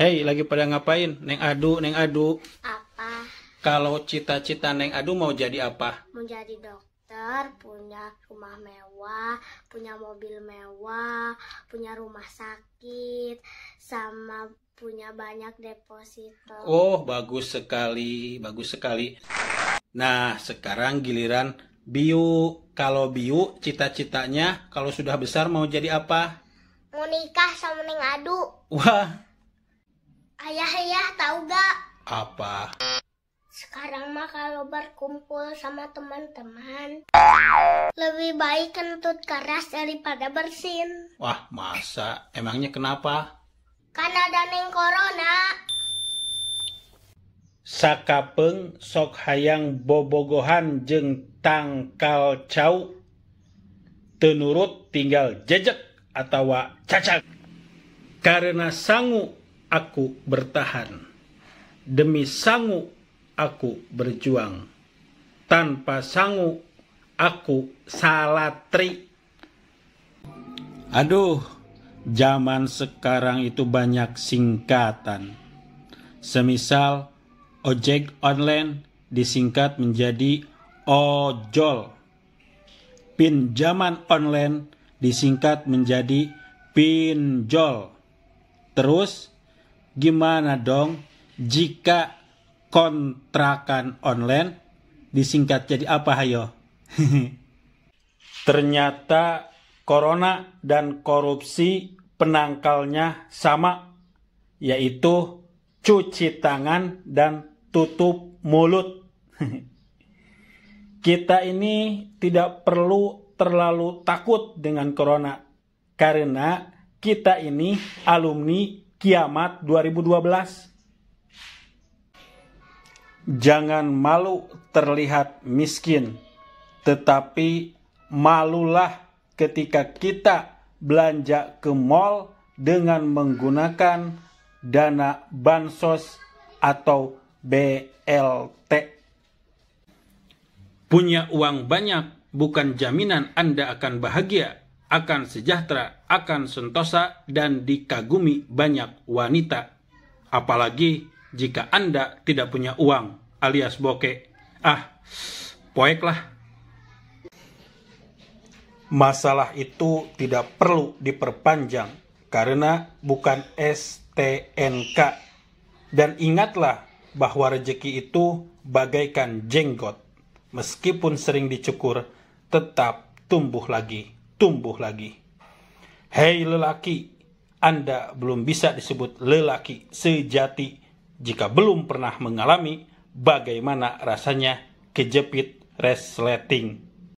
Hei, lagi pada ngapain? Neng Adu, Neng Adu. Apa? Kalau cita-cita Neng Adu mau jadi apa? Mau jadi dokter, punya rumah mewah, punya mobil mewah, punya rumah sakit, sama punya banyak deposito. Oh, bagus sekali, bagus sekali. Nah, sekarang giliran Biu. Kalau Biu, cita-citanya kalau sudah besar mau jadi apa? Mau nikah sama Neng Adu. Wah, Ayah, tahu gak? apa? Sekarang mah kalau berkumpul sama teman-teman, lebih baik kentut keras daripada bersin. Wah, masa? Emangnya kenapa? Kan ada Neng Corona. Sakapeung sok hayang bobogohan jeung tangkal cau, teu nurut tinggal jejek atawa cacak. Karena sangu aku bertahan, demi sangu aku berjuang, tanpa sangu aku salatri. Aduh, zaman sekarang itu banyak singkatan. Semisal ojek online disingkat menjadi ojol. Pinjaman online disingkat menjadi pinjol. Terus gimana dong jika kontrakan online disingkat jadi apa, hayo? Ternyata corona dan korupsi penangkalnya sama, yaitu cuci tangan dan tutup mulut. Kita ini tidak perlu terlalu takut dengan corona, karena kita ini alumni Kiamat 2012. Jangan malu terlihat miskin, tetapi malulah ketika kita belanja ke mall dengan menggunakan dana bansos atau BLT. Punya uang banyak bukan jaminan Anda akan bahagia, akan sejahtera, akan sentosa, dan dikagumi banyak wanita. Apalagi jika Anda tidak punya uang alias bokeh. Poek lah. Masalah itu tidak perlu diperpanjang karena bukan STNK. Dan ingatlah bahwa rezeki itu bagaikan jenggot. Meskipun sering dicukur, tetap tumbuh lagi. Hei lelaki, Anda belum bisa disebut lelaki sejati jika belum pernah mengalami bagaimana rasanya kejepit resleting.